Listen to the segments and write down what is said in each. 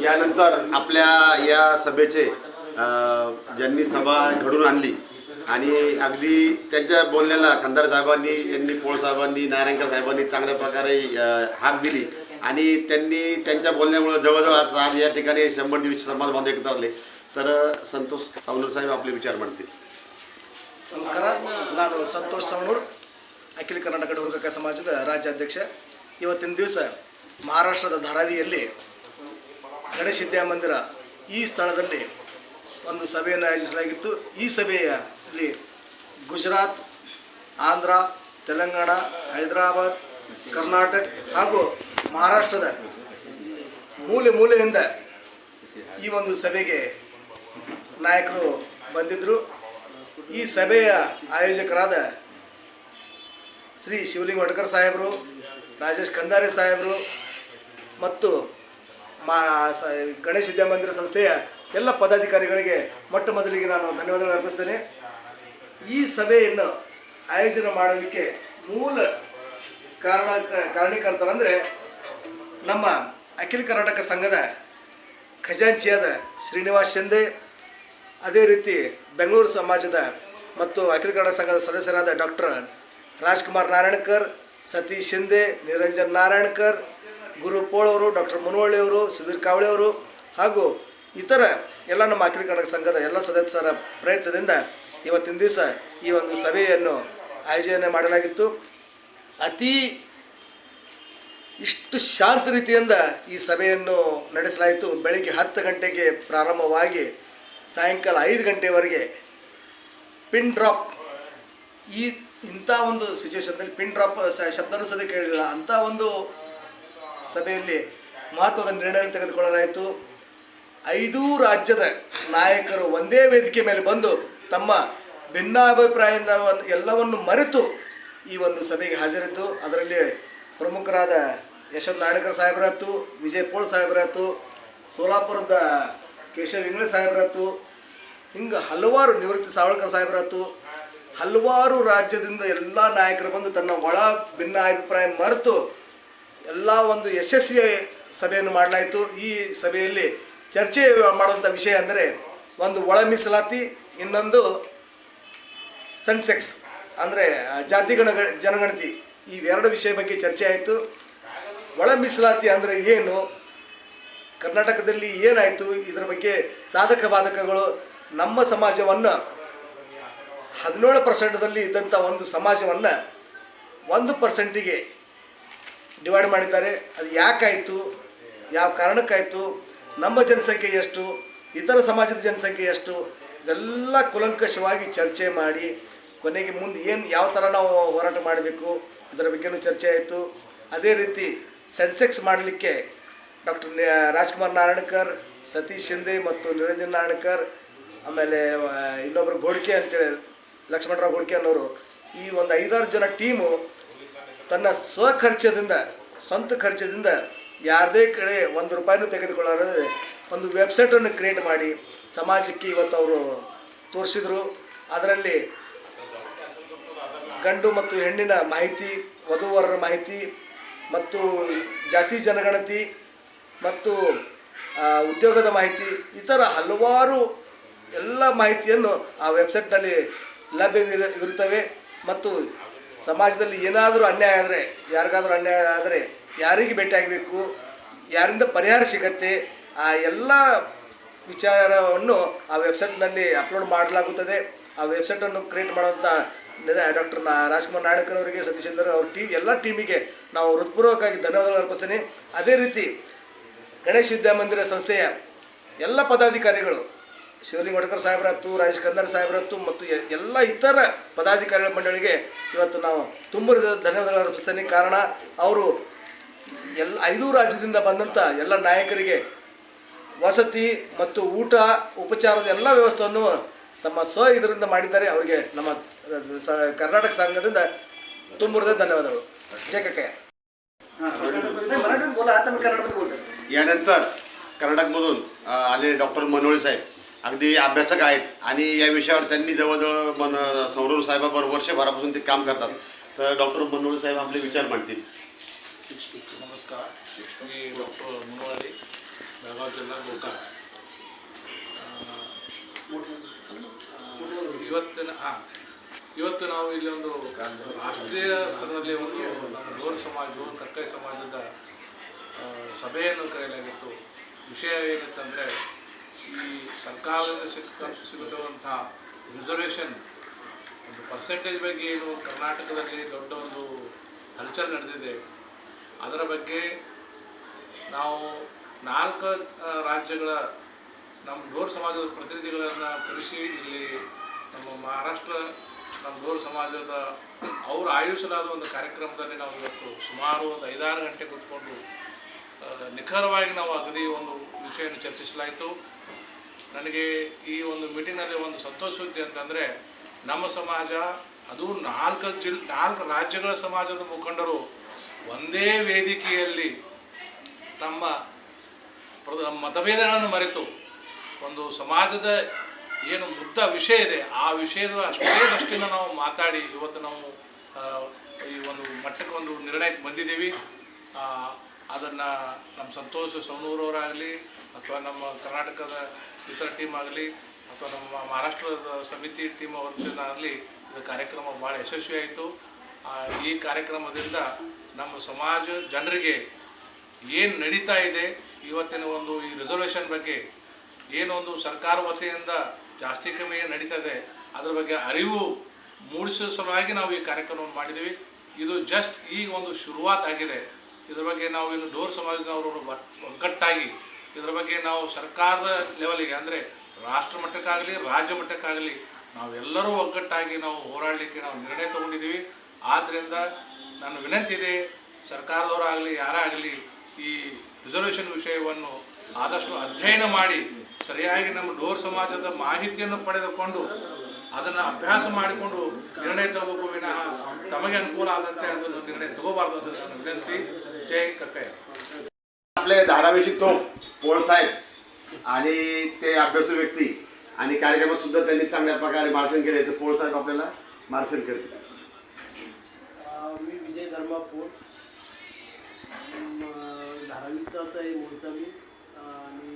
यानंतर आपल्या या सभेचे ज्यांनी सभा घडून आणली आणि अगदी त्यांच्या बोलण्याला खंदार साहेबांनी यांनी पोळ साहेबांनी नारायणकर साहेबांनी चांगल्या प्रकारे हाक दिली आणि त्यांनी त्यांच्या बोलण्यामुळे जवळजवळ आज या ठिकाणी 100-150 समाज बांधव एकत्र आले. तर संतोष सावनूर साहेब आपले विचार मांडतील. ನಮಸ್ಕಾರ. ನಾನು ಸಂತೋಷ್ ಸವಣೂರ್, ಅಖಿಲ ಕರ್ನಾಟಕ ಹುಡುಗ ಸಮಾಜದ ರಾಜ್ಯಾಧ್ಯಕ್ಷ. ಇವತ್ತಿನ ದಿವಸ ಮಹಾರಾಷ್ಟ್ರದ ಧಾರಾವಿಯಲ್ಲಿ ಗಣೇಶ ವಿದ್ಯಾಮಂದಿರ ಈ ಸ್ಥಳದಲ್ಲಿ ಒಂದು ಸಭೆಯನ್ನು ಆಯೋಜಿಸಲಾಗಿತ್ತು. ಈ ಸಭೆಯಲ್ಲಿ ಗುಜರಾತ್, ಆಂಧ್ರ, ತೆಲಂಗಾಣ, ಹೈದರಾಬಾದ್, ಕರ್ನಾಟಕ ಹಾಗೂ ಮಹಾರಾಷ್ಟ್ರದ ಮೂಲೆಯಿಂದ ಈ ಒಂದು ಸಭೆಗೆ ನಾಯಕರು ಬಂದಿದ್ದರು. ಈ ಸಭೆಯ ಆಯೋಜಕರಾದ ಶ್ರೀ ಶಿವಲಿಂಗ ವಡ್ಕರ್ ಸಾಹೇಬರು, ರಾಜೇಶ್ ಕಂದಾರೆ ಸಾಹೇಬರು ಮತ್ತು ಗಣೇಶ ವಿದ್ಯಾಮಂದಿರ ಸಂಸ್ಥೆಯ ಎಲ್ಲ ಪದಾಧಿಕಾರಿಗಳಿಗೆ ಮೊಟ್ಟ ಮೊದಲಿಗೆ ನಾನು ಧನ್ಯವಾದಗಳು ಅರ್ಪಿಸ್ತೇನೆ. ಈ ಸಭೆಯನ್ನು ಆಯೋಜನೆ ಮಾಡಲಿಕ್ಕೆ ಮೂಲ ಕಾರಣೀಕರ್ತರಂದರೆ ನಮ್ಮ ಅಖಿಲ ಕರ್ನಾಟಕ ಸಂಘದ ಖಜಾಂಚಿಯಾದ ಶ್ರೀನಿವಾಸ್ ಶಿಂದೆ, ಅದೇ ರೀತಿ ಬೆಂಗಳೂರು ಸಮಾಜದ ಮತ್ತು ಅಖಿಲ ಕನ್ನಡ ಸಂಘದ ಸದಸ್ಯರಾದ ಡಾಕ್ಟರ್ ರಾಜ್ಕುಮಾರ್ ನಾರಾಯಣಕರ್, ಸತೀಶ್ ಶಿಂದೆ, ನಿರಂಜನ್ ನಾರಾಯಣಕರ್, ಗುರು ಪೋಳ್ ಅವರು, ಡಾಕ್ಟರ್ ಮುನವಳ್ಳಿಯವರು, ಸುಧೀರ್ ಕಾವಳೆಯವರು ಹಾಗೂ ಇತರ ಎಲ್ಲ ನಮ್ಮ ಅಖಿಲ ಕನ್ನಡ ಸಂಘದ ಎಲ್ಲ ಸದಸ್ಯರ ಪ್ರಯತ್ನದಿಂದ ಇವತ್ತಿನ ದಿವಸ ಈ ಒಂದು ಸಭೆಯನ್ನು ಆಯೋಜನೆ ಮಾಡಲಾಗಿತ್ತು. ಇಷ್ಟು ಶಾಂತ ರೀತಿಯಿಂದ ಈ ಸಭೆಯನ್ನು ನಡೆಸಲಾಯಿತು. ಬೆಳಿಗ್ಗೆ 10 ಗಂಟೆಗೆ ಪ್ರಾರಂಭವಾಗಿ ಸಾಯಂಕಾಲ 5 ಗಂಟೆವರೆಗೆ ಪಿನ್ ಡ್ರಾಪ್, ಇಂಥ ಒಂದು ಸಿಚುವೇಶನ್ದಲ್ಲಿ ಪಿನ್ ಡ್ರಾಪ್ ಶಬ್ದನೂ ಸದ್ಯ ಕೇಳಿಲ್ಲ, ಅಂಥ ಒಂದು ಸಭೆಯಲ್ಲಿ ಮಹತ್ವದ ನಿರ್ಣಯ ತೆಗೆದುಕೊಳ್ಳಲಾಯಿತು. 5 ರಾಜ್ಯದ ನಾಯಕರು ಒಂದೇ ವೇದಿಕೆ ಮೇಲೆ ಬಂದು ತಮ್ಮ ಭಿನ್ನಾಭಿಪ್ರಾಯ ಎಲ್ಲವನ್ನು ಮರೆತು ಈ ಒಂದು ಸಭೆಗೆ ಹಾಜರಿದ್ದು, ಅದರಲ್ಲಿ ಪ್ರಮುಖರಾದ ಯಶವಂತ ನಾರಾಯಣಕರ್ ಸಾಹೇಬರಾಯ್ತು, ವಿಜಯ್ ಪೋಳ್ ಸಾಹೇಬರಾಯ್ತು, ಸೋಲಾಪುರದ ಕೇಶವ್ ಇಂಗ್ಳೆ ಸಾಹೇಬರಾಯ್ತು, ಹಿಂಗೆ ಹಲವಾರು ನಿವೃತ್ತಿ ಸಾವಳ್ಕರ್ ಸಾಹೇಬರಾಯ್ತು, ಹಲವಾರು ರಾಜ್ಯದಿಂದ ಎಲ್ಲ ನಾಯಕರು ಬಂದು ತನ್ನ ಒಳ ಭಿನ್ನ ಅಭಿಪ್ರಾಯ ಮರೆತು ಎಲ್ಲ ಒಂದು ಯಶಸ್ವಿ ಸಭೆಯನ್ನು ಮಾಡಲಾಯಿತು. ಈ ಸಭೆಯಲ್ಲಿ ಚರ್ಚೆ ಮಾಡುವಂಥ ವಿಷಯ ಅಂದರೆ ಒಂದು ಒಳ ಮೀಸಲಾತಿ, ಇನ್ನೊಂದು ಸೆನ್ಸೆಕ್ಸ್ ಅಂದರೆ ಜಾತಿ ಜನಗಣತಿ, ಇವೆರಡು ವಿಷಯ ಬಗ್ಗೆ ಚರ್ಚೆ ಆಯಿತು. ಒಳ ಮೀಸಲಾತಿ ಅಂದರೆ ಏನು, ಕರ್ನಾಟಕದಲ್ಲಿ ಏನಾಯಿತು, ಇದರ ಬಗ್ಗೆ ಸಾಧಕ ಬಾಧಕಗಳು, ನಮ್ಮ ಸಮಾಜವನ್ನು 17% ಇದ್ದಂಥ ಒಂದು ಸಮಾಜವನ್ನು 1%ಗೆ ಡಿವೈಡ್ ಮಾಡಿದ್ದಾರೆ. ಅದು ಯಾಕಾಯಿತು, ಯಾವ ಕಾರಣಕ್ಕಾಯಿತು, ನಮ್ಮ ಜನಸಂಖ್ಯೆ ಎಷ್ಟು, ಇತರ ಸಮಾಜದ ಜನಸಂಖ್ಯೆ ಎಷ್ಟು, ಇದೆಲ್ಲ ಕೂಲಂಕಷವಾಗಿ ಚರ್ಚೆ ಮಾಡಿ ಕೊನೆಗೆ ಮುಂದೆ ಯಾವ ಥರ ನಾವು ಹೋರಾಟ ಮಾಡಬೇಕು ಇದರ ಬಗ್ಗೆನೂ ಚರ್ಚೆ ಆಯಿತು. ಅದೇ ರೀತಿ ಸೆನ್ಸೆಕ್ಸ್ ಮಾಡಲಿಕ್ಕೆ ಡಾಕ್ಟರ್ ರಾಜ್ಕುಮಾರ್ ನಾರಾಯಣಕರ್, ಸತೀಶ್ ಶಿಂದೆ ಮತ್ತು ನಿರಂಜನ್ ನಾರಾಯಣಕರ್, ಆಮೇಲೆ ಇನ್ನೊಬ್ಬರು ಘೋಡ್ಕೆ ಅಂತೇಳಿ ಲಕ್ಷ್ಮಣರಾವ್ ಘೋಡ್ಕೆ ಅನ್ನೋರು, ಈ ಒಂದು 5-6 ಜನ ಟೀಮು ತನ್ನ ಸ್ವಂತ ಖರ್ಚದಿಂದ ಯಾರದೇ ಕಡೆ ₹1 ತೆಗೆದುಕೊಳ್ಳಾರದೆ ಒಂದು ವೆಬ್ಸೈಟನ್ನು ಕ್ರಿಯೇಟ್ ಮಾಡಿ ಸಮಾಜಕ್ಕೆ ಇವತ್ತು ಅವರು ತೋರಿಸಿದರು. ಅದರಲ್ಲಿ ಗಂಡು ಮತ್ತು ಹೆಣ್ಣಿನ ಮಾಹಿತಿ, ವಧುವರರ ಮಾಹಿತಿ ಮತ್ತು ಜಾತಿ ಜನಗಣತಿ ಮತ್ತು ಉದ್ಯೋಗದ ಮಾಹಿತಿ, ಇತರ ಹಲವಾರು ಎಲ್ಲ ಮಾಹಿತಿಯನ್ನು ಆ ವೆಬ್ಸೈಟ್ನಲ್ಲಿ ಲಭ್ಯವಿರುತ್ತವೆ. ಮತ್ತು ಸಮಾಜದಲ್ಲಿ ಏನಾದರೂ ಅನ್ಯಾಯ ಆದರೆ, ಯಾರಿಗಾದರೂ ಅನ್ಯಾಯ ಆದರೆ ಯಾರಿಗೆ ಭೇಟಿಯಾಗಬೇಕು, ಯಾರಿಂದ ಪರಿಹಾರ ಸಿಗತ್ತೆ, ಆ ಎಲ್ಲ ವಿಚಾರವನ್ನು ಆ ವೆಬ್ಸೈಟ್ನಲ್ಲಿ ಅಪ್ಲೋಡ್ ಮಾಡಲಾಗುತ್ತದೆ. ಆ ವೆಬ್ಸೈಟನ್ನು ಕ್ರಿಯೇಟ್ ಮಾಡುವಂಥ ಡಾಕ್ಟರ್ ರಾಜ್ಕುಮಾರ್ ನಾರಾಯಣಕರ್ ಅವರಿಗೆ, ಸತೀಶ್ ಚಂದ್ರ ಅವ್ರ ಎಲ್ಲ ಟೀಮಿಗೆ ನಾವು ಹೃತ್ಪೂರ್ವಕವಾಗಿ ಧನ್ಯವಾದಗಳು ಅರ್ಪಿಸ್ತೇನೆ. ಅದೇ ರೀತಿ ಗಣೇಶ ವಿದ್ಯಾಮಂದಿರ ಸಂಸ್ಥೆಯ ಎಲ್ಲ ಪದಾಧಿಕಾರಿಗಳು, ಶಿವಲಿಂಗ ವಡ್ಕರ್ ಸಾಹೇಬರಾಯ್ತು, ರಾಜೇಶ್ ಕಂದಾರೆ ಸಾಹೇಬರಾಯ್ತು ಮತ್ತು ಎಲ್ಲ ಇತರ ಪದಾಧಿಕಾರಿಗಳ ಮಂಡಳಿಗೆ ಇವತ್ತು ನಾವು ತುಂಬ ಧನ್ಯವಾದಗಳು ಅರ್ಪಿಸ್ತೇನೆ. ಕಾರಣ ಅವರು 5 ರಾಜ್ಯದಿಂದ ಬಂದಂಥ ಎಲ್ಲ ನಾಯಕರಿಗೆ ವಸತಿ ಮತ್ತು ಊಟ ಉಪಚಾರದ ಎಲ್ಲ ವ್ಯವಸ್ಥೆಯನ್ನು ತಮ್ಮ ಇದರಿಂದ ಮಾಡಿದ್ದಾರೆ. ಅವರಿಗೆ ನಮ್ಮ ಕರ್ನಾಟಕ ಸಂಘದಿಂದ ತುಂಬ ಧನ್ಯವಾದಗಳು. जय काय मराठीत बोला, आता मी कन्नडमध्ये बोलतो. यानंतर कर्नाटकमधून आले डॉक्टर मनोळे साहेब, अगदी अभ्यासक आहेत आणि या विषयावर त्यांनी जवळजवळ सौरव साहेबाबरोबर वर्षभरापासून ते काम करतात. तर डॉक्टर मनोळे साहेब आपले विचार मांडतील. नमस्कार, मी डॉक्टर मनोळे, ಗೋಕಾಕ್. ಇವತ್ತು ನಾವು ಇಲ್ಲಿ ಒಂದು ರಾಷ್ಟ್ರೀಯ ಸ್ತರದಲ್ಲಿ ಒಂದು ನಮ್ಮ ಡೋರ್ ಸಮಾಜವು ಕಕ್ಕೈ ಸಮಾಜದ ಸಭೆಯನ್ನು ಕರೆಯಲಾಗಿತ್ತು. ವಿಷಯ ಏನಿತ್ತಂದರೆ ಈ ಸರ್ಕಾರದಿಂದ ಸಿಗುತ್ತಿರುವಂತಹ ರಿಸರ್ವೇಷನ್ ಒಂದು ಪರ್ಸೆಂಟೇಜ್ ಬಗ್ಗೆ ಏನು ಕರ್ನಾಟಕದಲ್ಲಿ ದೊಡ್ಡ ಒಂದು ಹಲಚಲ್ ನಡೆದಿದೆ. ಅದರ ಬಗ್ಗೆ ನಾವು 4 ರಾಜ್ಯಗಳ ನಮ್ಮ ಡೋರ್ ಸಮಾಜದ ಪ್ರತಿನಿಧಿಗಳನ್ನು ಕರೆಸಿ ಇಲ್ಲಿ ನಮ್ಮ ಮಹಾರಾಷ್ಟ್ರ ನಮ್ಮ ಡೋರ್ ಸಮಾಜದ ಅವರು ಆಯೋಜಿಸಲಾದ ಒಂದು ಕಾರ್ಯಕ್ರಮದಲ್ಲಿ ನಾವು ಇವತ್ತು ಸುಮಾರು ಒಂದು 5-6 ಗಂಟೆ ಕೂತ್ಕೊಂಡು ನಿಖರವಾಗಿ ನಾವು ಅಗದಿ ಒಂದು ವಿಷಯವನ್ನು ಚರ್ಚಿಸಲಾಯಿತು. ನನಗೆ ಈ ಒಂದು ಮೀಟಿಂಗ್ನಲ್ಲಿ ಒಂದು ಸಂತೋಷ ಸುದ್ದಿ ಅಂತಂದರೆ ನಮ್ಮ ಸಮಾಜ ಅದು 4 ರಾಜ್ಯಗಳ ಸಮಾಜದ ಮುಖಂಡರು ಒಂದೇ ವೇದಿಕೆಯಲ್ಲಿ ನಮ್ಮ ಮತಭೇದಗಳನ್ನು ಮರೆತು ಒಂದು ಸಮಾಜದ ಏನು ಮುದ್ದ ವಿಷಯ ಇದೆ ಆ ವಿಷಯದ ಅಷ್ಟೇನಷ್ಟಿನ ನಾವು ಮಾತಾಡಿ ಇವತ್ತು ನಾವು ಈ ಒಂದು ಮಟ್ಟಕ್ಕೆ ಒಂದು ನಿರ್ಣಯಕ್ಕೆ ಬಂದಿದ್ದೀವಿ. ಅದನ್ನು ನಮ್ಮ ಸಂತೋಷ್ ಸವಣೂರವರಾಗಲಿ ಅಥವಾ ನಮ್ಮ ಕರ್ನಾಟಕದ ಇತರ ಟೀಮ್ ಆಗಲಿ ಅಥವಾ ನಮ್ಮ ಮಹಾರಾಷ್ಟ್ರದ ಸಮಿತಿ ಟೀಮ್ ಅವರಿಂದಾಗಲಿ ಇದು ಕಾರ್ಯಕ್ರಮ ಭಾಳ ಯಶಸ್ವಿಯಾಯಿತು. ಈ ಕಾರ್ಯಕ್ರಮದಿಂದ ನಮ್ಮ ಸಮಾಜ ಜನರಿಗೆ ಏನು ನಡೀತಾ ಇದೆ ಇವತ್ತಿನ ಒಂದು ಈ ರಿಸರ್ವೇಷನ್ ಬಗ್ಗೆ ಏನೊಂದು ಸರ್ಕಾರ ವತಿಯಿಂದ ಜಾಸ್ತಿ ಕಮ್ಮಿ ಏನು ನಡೀತದೆ ಅದರ ಬಗ್ಗೆ ಅರಿವು ಮೂಡಿಸೋ ಸಲುವಾಗಿ ನಾವು ಈ ಕಾರ್ಯಕ್ರಮವನ್ನು ಮಾಡಿದ್ದೀವಿ. ಇದು ಜಸ್ಟ್ ಈಗ ಒಂದು ಶುರುವಾತ್ ಆಗಿದೆ. ಇದರ ಬಗ್ಗೆ ನಾವು ಇನ್ನು ಡೋರ್ ಸಮಾಜದವರು ಒಗ್ಗಟ್ಟಾಗಿ ಇದರ ಬಗ್ಗೆ ನಾವು ಸರ್ಕಾರದ ಲೆವೆಲಿಗೆ ಅಂದರೆ ರಾಷ್ಟ್ರ ಮಟ್ಟಕ್ಕಾಗಲಿ ರಾಜ್ಯ ಮಟ್ಟಕ್ಕಾಗಲಿ ನಾವೆಲ್ಲರೂ ಒಗ್ಗಟ್ಟಾಗಿ ನಾವು ಹೋರಾಡಲಿಕ್ಕೆ ನಾವು ನಿರ್ಣಯ ತಗೊಂಡಿದ್ದೀವಿ. ಆದ್ದರಿಂದ ನನ್ನ ವಿನಂತಿ ಇದೆ, ಸರ್ಕಾರದವರಾಗಲಿ ಯಾರಾಗಲಿ ಈ ರಿಸರ್ವೇಷನ್ ವಿಷಯವನ್ನು ಆದಷ್ಟು ಅಧ್ಯಯನ ಮಾಡಿ ಸರಿಯಾಗಿ ನಮ್ಮ ಡೋರ್ ಸಮಾಜದ ಮಾಹಿತಿಯನ್ನು ಪಡೆದುಕೊಂಡು ಅದನ್ನು ಅಭ್ಯಾಸ ಮಾಡಿಕೊಂಡು ನಿರ್ಣಯ ತಗೋಬೇಕು ವಿನಃ ತಮಗೆ ಅನುಕೂಲ ಆದಂತೆ ಅದನ್ನು निर्णय तगोबार्ದು ಅಂತ ನನ್ನ ವಿನಂತಿ. जय कक्कय. आपले धारावीची तोफ पोळ साहेब आणि ते अभ्यासू व्यक्ती आणि कार्यक्रमात सुद्धा त्यांनी चांगल्या प्रकारे मार्गदर्शन केले. तर पोळ साहेब आपल्याला मार्गदर्शन करतील. मी विजय धर्मापूर धारावीचा आहे मूळचा मी आणि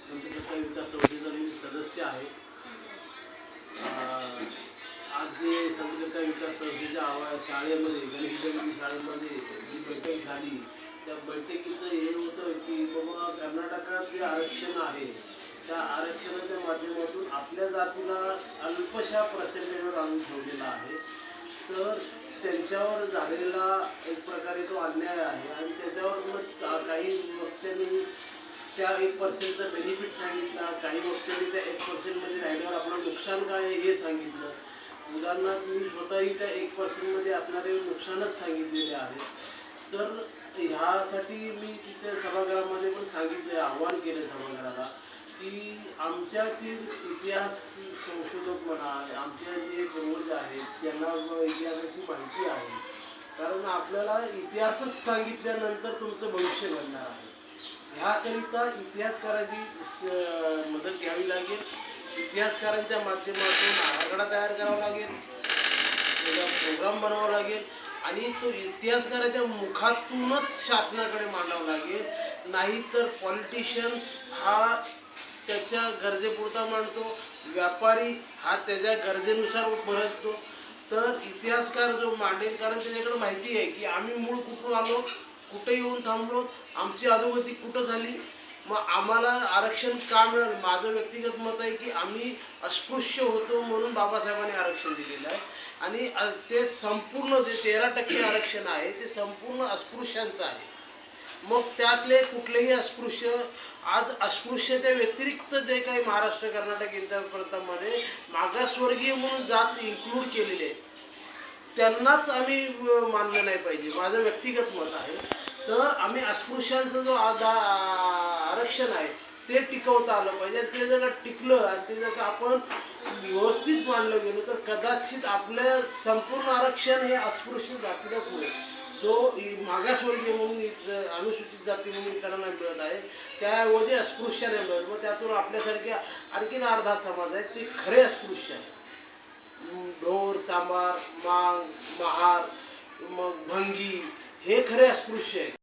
संत कक्कय विकास समितीचा मी सदस्य आहे. आज जे संत कक्कय विकास समितीच्या शाळेमध्ये गणेश शाळेमध्ये जी बैठक झाली त्या बैठकीचं हे होतं की बाबा कर्नाटकात जे आरक्षण आहे त्या आरक्षणाच्या माध्यमातून आपल्या जातीला अल्पशा पर्सेंटेजवर आणून ठेवलेला आहे. तर त्यांच्यावर झालेला एक प्रकारे तो अन्याय आहे आणि त्याच्यावर मग काही वक्त्यांनी त्या 1% बेनिफिट सांगितला, काही वक्त्यांनी त्या 1% राहिल्यावर आपलं नुकसान काय आहे हे सांगितलं. उदाहरणार्थ मी स्वतःही त्या 1% असणारे नुकसानच सांगितलेले आहे. तर ह्यासाठी मी तिथे सभागृहामध्ये पण सांगितले, आव्हान केले सभागृहाला की आमच्यातील इतिहास संशोधक म्हणा, आमच्या जे पूर्वज आहेत त्यांना इतिहासाची माहिती आहे. कारण आपल्याला इतिहासच सांगितल्यानंतर तुमचं भविष्य घडणार आहे. ह्याकरिता इतिहासकाराची मदत घ्यावी लागेल. इतिहासकारांच्या माध्यमातून आराखडा तयार करावा लागेल, त्याचा प्रोग्राम बनावा लागेल आणि तो इतिहासकाराच्या मुखातूनच शासनाकडे मांडावा लागेल. नाहीतर पॉलिटिशियन्स हा त्याच्या गरजेपुरता मांडतो, व्यापारी हा त्याच्या गरजेनुसार भरतो. तर इतिहासकार जो मांडेल, कारण त्याच्याकडे माहिती आहे की आम्ही मूळ कुठून आलो, कुठे येऊन थांबलो, आमची अधोगती कुठं झाली, मग आम्हाला आरक्षण का मिळालं. माझं व्यक्तिगत मत आहे की आम्ही अस्पृश्य होतो म्हणून बाबासाहेबांनी आरक्षण दिलेलं आहे आणि ते संपूर्ण जे 13% आरक्षण आहे ते संपूर्ण अस्पृश्यांचं आहे. मग त्यातले कुठलेही अस्पृश्य आज अस्पृश्यतेच्या व्यतिरिक्त जे काही महाराष्ट्र कर्नाटक इतर प्रांतांमध्ये मागासवर्गीय म्हणून जात इन्क्लूड केलेले आहे त्यांनाच आम्ही मानलं नाही पाहिजे, माझं व्यक्तिगत मत आहे. तर आम्ही अस्पृश्यांचं जो आरक्षण आहे ते टिकवता आलं पाहिजे. ते जर का टिकलं आणि ते जर का आपण व्यवस्थित मानलं गेलो तर कदाचित आपलं संपूर्ण आरक्षण हे अस्पृश्य जातीलाच मिळेल. जो मागासवर्गीय म्हणून अनुसूचित जाती म्हणून इतरांना मिळत आहे त्याऐवजी अस्पृश्याने मिळेल. मग त्यातून आपल्यासारख्या आणखीन अर्धा समाज आहे ते खरे अस्पृश्य आहे. ढोर, चांबार, मांग, महार, मग भंगी हे खरे अस्पृश्य आहेत.